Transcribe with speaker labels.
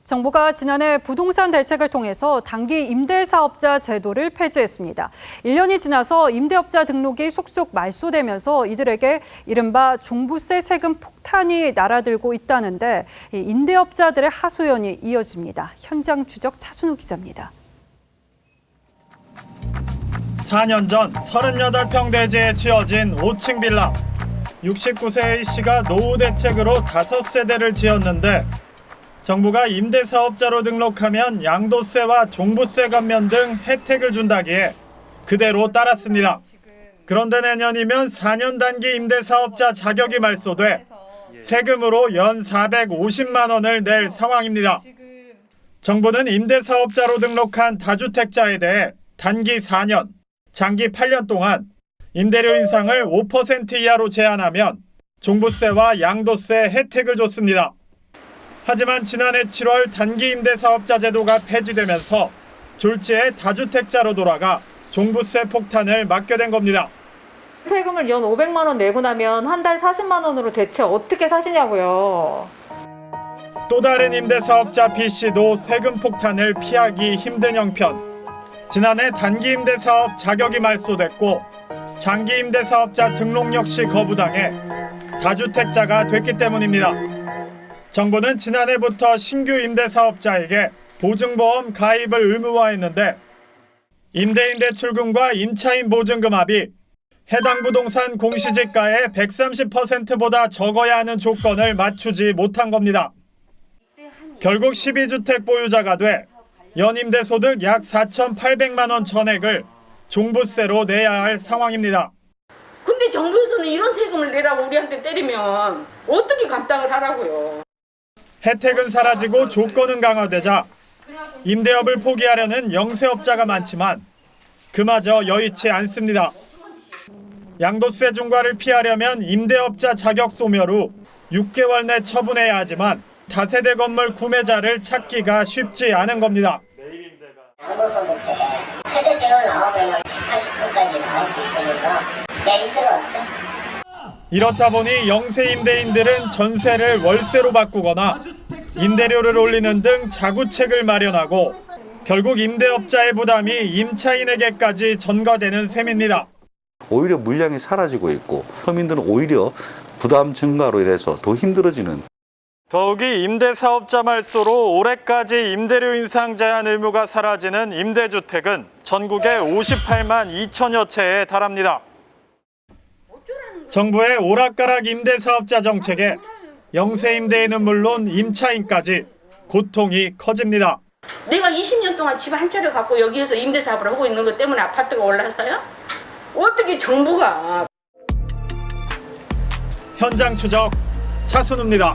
Speaker 1: 정부가 지난해 부동산 대책을 통해서 단기 임대사업자 제도를 폐지했습니다. 1년이 지나서 임대업자 등록이 속속 말소되면서 이들에게 이른바 종부세 세금 폭탄이 날아들고 있다는데 임대업자들의 하소연이 이어집니다. 현장 추적 차순우 기자입니다.
Speaker 2: 4년 전 38평 대지에 지어진 5층 빌라. 69세 A씨가 노후 대책으로 5세대를 지었는데 정부가 임대사업자로 등록하면 양도세와 종부세 감면 등 혜택을 준다기에 그대로 따랐습니다. 그런데 내년이면 4년 단기 임대사업자 자격이 말소돼 세금으로 연 450만 원을 낼 상황입니다. 정부는 임대사업자로 등록한 다주택자에 대해 단기 4년, 장기 8년 동안 임대료 인상을 5% 이하로 제한하면 종부세와 양도세 혜택을 줬습니다. 하지만 지난해 7월 단기 임대사업자 제도가 폐지되면서 졸지에 다주택자로 돌아가 종부세 폭탄을 맞게 된 겁니다.
Speaker 3: 세금을 연 500만 원 내고 나면 한 달 40만 원으로 대체 어떻게 사시냐고요.
Speaker 2: 또 다른 임대사업자 B씨도 세금 폭탄을 피하기 힘든 형편. 지난해 단기 임대사업 자격이 말소됐고 장기 임대사업자 등록 역시 거부당해 다주택자가 됐기 때문입니다. 정부는 지난해부터 신규 임대사업자에게 보증보험 가입을 의무화했는데 임대인 대출금과 임차인 보증금 합이 해당 부동산 공시지가의 130%보다 적어야 하는 조건을 맞추지 못한 겁니다. 결국 12주택 보유자가 돼 연임대소득 약 4,800만 원 전액을 종부세로 내야 할 상황입니다.
Speaker 4: 근데 정부에서는 이런 세금을 내라고 우리한테 때리면 어떻게 감당을 하라고요.
Speaker 2: 혜택은 사라지고 조건은 강화되자 임대업을 포기하려는 영세업자가 많지만 그마저 여의치 않습니다. 양도세 중과를 피하려면 임대업자 자격 소멸 후 6개월 내 처분해야 하지만 다세대 건물 구매자를 찾기가 쉽지 않은 겁니다.
Speaker 5: 양도소득세가 세대세율 나오면 70~80%까지 나올 수 있으니까 메리트가 없죠.
Speaker 2: 이렇다 보니 영세 임대인들은 전세를 월세로 바꾸거나 임대료를 올리는 등 자구책을 마련하고 결국 임대업자의 부담이 임차인에게까지 전가되는 셈입니다.
Speaker 6: 오히려 물량이 사라지고 있고 서민들은 오히려 부담 증가로 인해서 더 힘들어지는.
Speaker 2: 더욱이 임대사업자 말소로 올해까지 임대료 인상 제한 의무가 사라지는 임대주택은 전국에 58만 2천여 채에 달합니다. 정부의 오락가락 임대사업자 정책에 영세 임대인은 물론 임차인까지 고통이 커집니다.
Speaker 4: 내가 20년 동안 집 한 채를 갖고 여기에서 임대사업을 하고 있는 것 때문에 아파트가 올랐어요? 어떻게 정부가.
Speaker 2: 현장 추적 차순우입니다.